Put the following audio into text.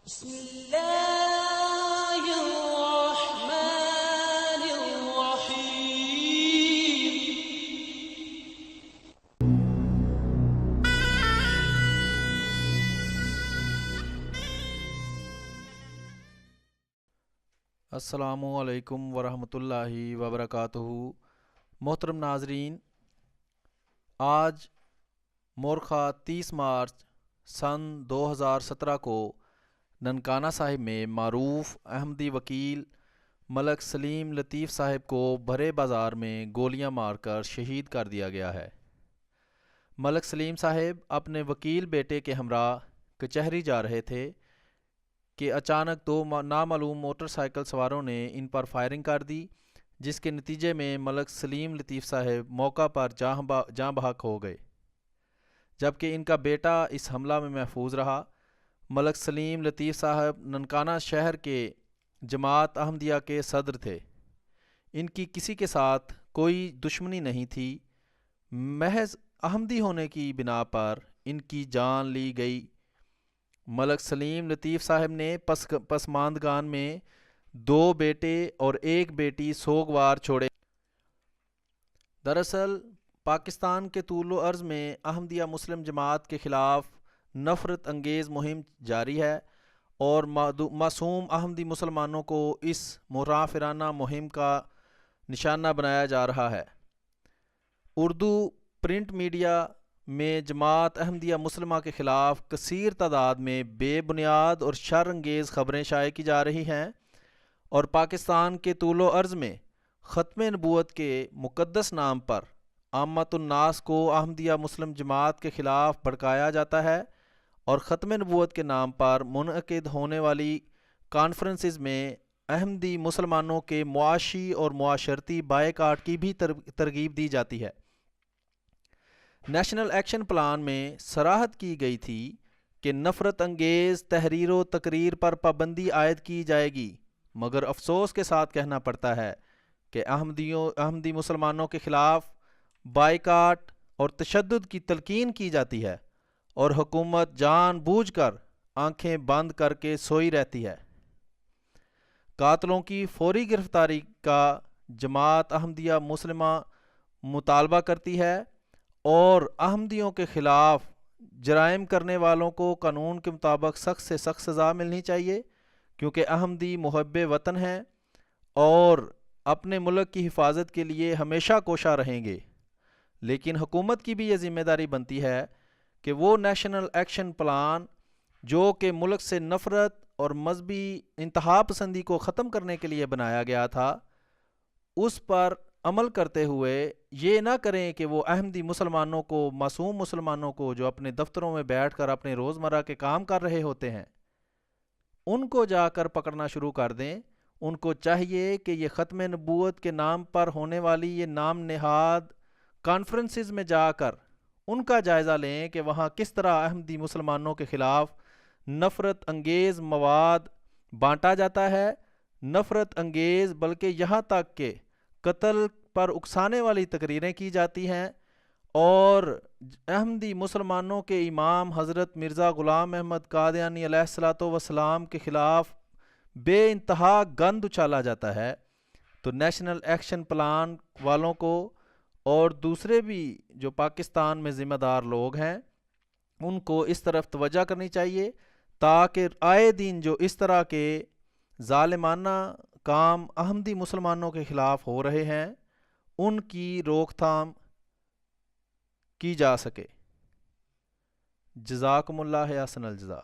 بسم اللہ الرحمن الرحیم۔ السلام علیکم ورحمۃ اللہ وبرکاتہ۔ محترم ناظرین، آج مورخہ 30 مارچ سن 2017 کو ننکانہ صاحب میں معروف احمدی وکیل ملک سلیم لطیف صاحب کو بھرے بازار میں گولیاں مار کر شہید کر دیا گیا ہے۔ ملک سلیم صاحب اپنے وکیل بیٹے کے ہمراہ کچہری جا رہے تھے کہ اچانک دو نامعلوم موٹر سائیکل سواروں نے ان پر فائرنگ کر دی، جس کے نتیجے میں ملک سلیم لطیف صاحب موقع پر جاں بحق ہو گئے، جبکہ ان کا بیٹا اس حملہ میں محفوظ رہا۔ ملک سلیم لطیف صاحب ننکانہ شہر کے جماعت احمدیہ کے صدر تھے۔ ان کی کسی کے ساتھ کوئی دشمنی نہیں تھی، محض احمدی ہونے کی بنا پر ان کی جان لی گئی۔ ملک سلیم لطیف صاحب نے پسماندگان میں 2 بیٹے اور 1 بیٹی سوگوار چھوڑے۔ دراصل پاکستان کے طول و عرض میں احمدیہ مسلم جماعت کے خلاف نفرت انگیز مہم جاری ہے اور معصوم احمدی مسلمانوں کو اس منافرانہ مہم کا نشانہ بنایا جا رہا ہے۔ اردو پرنٹ میڈیا میں جماعت احمدیہ مسلمہ کے خلاف کثیر تعداد میں بے بنیاد اور شر انگیز خبریں شائع کی جا رہی ہیں، اور پاکستان کے طول و عرض میں ختم نبوت کے مقدس نام پر عامت الناس کو احمدیہ مسلم جماعت کے خلاف بھڑکایا جاتا ہے، اور ختم نبوت کے نام پر منعقد ہونے والی کانفرنسز میں احمدی مسلمانوں کے معاشی اور معاشرتی بائیکاٹ کی بھی ترغیب دی جاتی ہے۔ نیشنل ایکشن پلان میں صراحت کی گئی تھی کہ نفرت انگیز تحریر و تقریر پر پابندی عائد کی جائے گی، مگر افسوس کے ساتھ کہنا پڑتا ہے کہ احمدی مسلمانوں کے خلاف بائیکاٹ اور تشدد کی تلقین کی جاتی ہے، اور حکومت جان بوجھ کر آنکھیں بند کر کے سوئی رہتی ہے۔ قاتلوں کی فوری گرفتاری کا جماعت احمدیہ مسلمہ مطالبہ کرتی ہے، اور احمدیوں کے خلاف جرائم کرنے والوں کو قانون کے مطابق سخت سے سخت سزا ملنی چاہیے، کیونکہ احمدی محب وطن ہیں اور اپنے ملک کی حفاظت کے لیے ہمیشہ کوشاں رہیں گے۔ لیکن حکومت کی بھی یہ ذمہ داری بنتی ہے کہ وہ نیشنل ایکشن پلان جو کہ ملک سے نفرت اور مذہبی انتہا پسندی کو ختم کرنے کے لیے بنایا گیا تھا، اس پر عمل کرتے ہوئے یہ نہ کریں کہ وہ احمدی مسلمانوں کو، معصوم مسلمانوں کو جو اپنے دفتروں میں بیٹھ کر اپنے روزمرہ کے کام کر رہے ہوتے ہیں، ان کو جا کر پکڑنا شروع کر دیں۔ ان کو چاہیے کہ یہ ختم نبوت کے نام پر ہونے والی یہ نام نہاد کانفرنسز میں جا کر ان کا جائزہ لیں کہ وہاں کس طرح احمدی مسلمانوں کے خلاف نفرت انگیز مواد بانٹا جاتا ہے، نفرت انگیز بلکہ یہاں تک کہ قتل پر اکسانے والی تقریریں کی جاتی ہیں، اور احمدی مسلمانوں کے امام حضرت مرزا غلام احمد قادیانی علیہ الصلوۃ والسلام کے خلاف بے انتہا گند اچھالا جاتا ہے۔ تو نیشنل ایکشن پلان والوں کو اور دوسرے بھی جو پاکستان میں ذمہ دار لوگ ہیں ان کو اس طرف توجہ کرنی چاہیے، تاکہ آئے دن جو اس طرح کے ظالمانہ کام احمدی مسلمانوں کے خلاف ہو رہے ہیں ان کی روک تھام کی جا سکے۔ جزاکم اللہ احسن الجزا۔